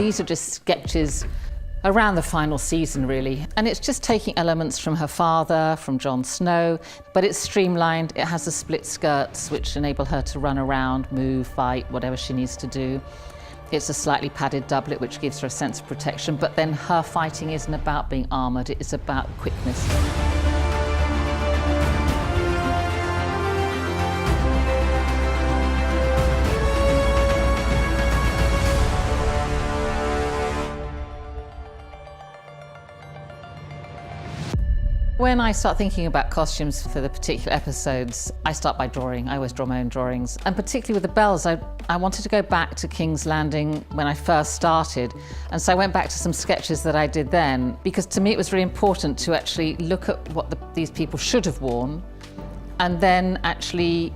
these are just sketches around the final season, really. And it's just taking elements from her father, from Jon Snow, but it's streamlined. It has the split skirts, which enable her to run around, move, fight, whatever she needs to do. It's a slightly padded doublet, which gives her a sense of protection, but then her fighting isn't about being armoured, it is about quickness. When I start thinking about costumes for the particular episodes, I start by drawing. I always draw my own drawings. And particularly with the bells, I wanted to go back to King's Landing when I first started. And so I went back to some sketches that I did then, because to me it was really important to actually look at what these people should have worn, and then actually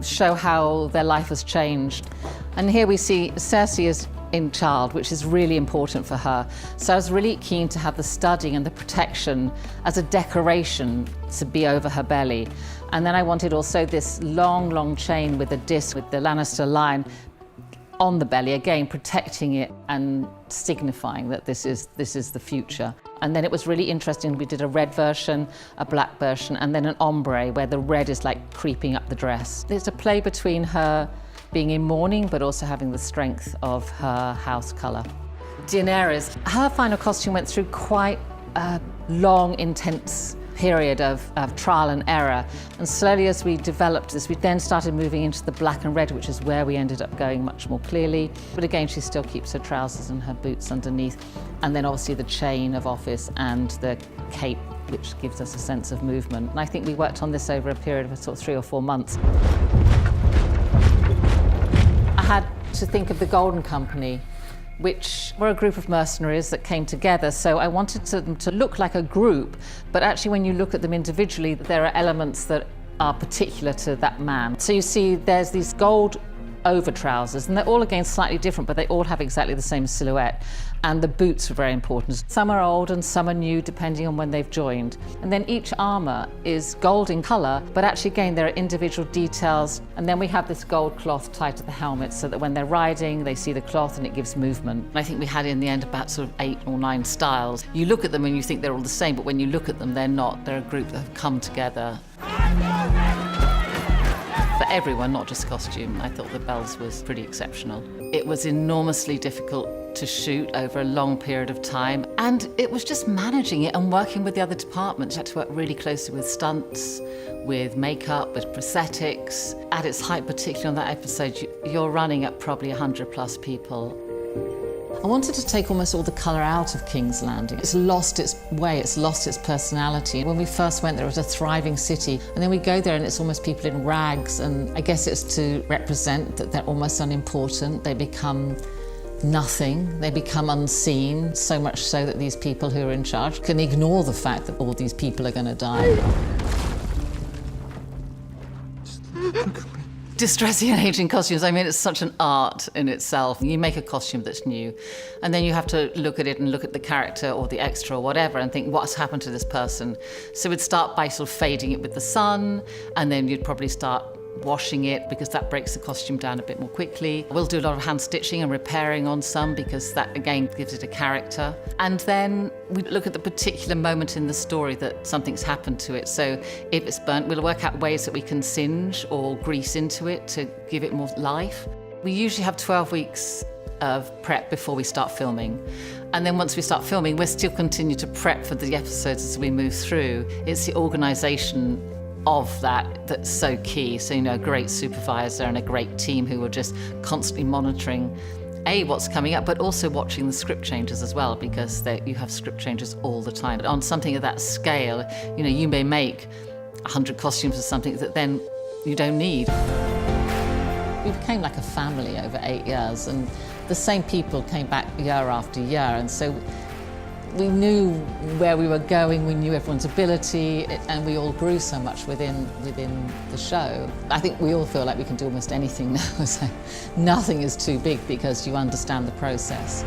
show how their life has changed. And here we see Cersei is in child, which is really important for her. So I was really keen to have the studding and the protection as a decoration to be over her belly. And then I wanted also this long, long chain with a disc with the Lannister line on the belly, again protecting it and signifying that this is the future. And then it was really interesting, we did a red version, a black version, and then an ombre where the red is like creeping up the dress. There's a play between her being in mourning, but also having the strength of her house colour. Daenerys, her final costume went through quite a long, intense period of trial and error. And slowly as we developed this, we then started moving into the black and red, which is where we ended up going much more clearly. But again, she still keeps her trousers and her boots underneath. And then obviously the chain of office and the cape, which gives us a sense of movement. And I think we worked on this over a period of sort of 3 or 4 months. I had to think of the Golden Company, which were a group of mercenaries that came together. So I wanted them to look like a group, but actually when you look at them individually, there are elements that are particular to that man. So you see there's these gold over trousers, and they're all again slightly different, but they all have exactly the same silhouette. And the boots are very important. Some are old and some are new, depending on when they've joined. And then each armour is gold in colour, but actually again there are individual details. And then we have this gold cloth tied to the helmet so that when they're riding, they see the cloth and it gives movement. And I think we had in the end about sort of 8 or 9 styles. You look at them and you think they're all the same, but when you look at them, they're not. They're a group that have come together. For everyone, not just costume, I thought the bells was pretty exceptional. It was enormously difficult to shoot over a long period of time, and it was just managing it and working with the other departments. You had to work really closely with stunts, with makeup, with prosthetics. At its height, particularly on that episode, you're running at probably 100 plus people. I wanted to take almost all the colour out of King's Landing. It's lost its way, it's lost its personality. When we first went there, it was a thriving city, and then we go there and it's almost people in rags, and I guess it's to represent that they're almost unimportant. They become nothing, they become unseen, so much so that these people who are in charge can ignore the fact that all these people are going to die. Distressing and aging costumes, I mean, it's such an art in itself. You make a costume that's new, and then you have to look at it and look at the character or the extra or whatever and think, what's happened to this person? So we'd start by sort of fading it with the sun, and then you'd probably start washing it because that breaks the costume down a bit more quickly. We'll do a lot of hand stitching and repairing on some because that again gives it a character. And then we look at the particular moment in the story that something's happened to it. So if it's burnt, we'll work out ways that we can singe or grease into it to give it more life. We usually have 12 weeks of prep before we start filming. And then once we start filming, we'll still continue to prep for the episodes as we move through. It's the organisation of that's so key. So, a great supervisor and a great team who are just constantly monitoring what's coming up, but also watching the script changes as well, because you have script changes all the time. But on something of that scale, you may make 100 costumes or something that then you don't need. We became like a family over 8 years, and the same people came back year after year, and so we knew where we were going, we knew everyone's ability, and we all grew so much within the show. I think we all feel like we can do almost anything now, so nothing is too big because you understand the process.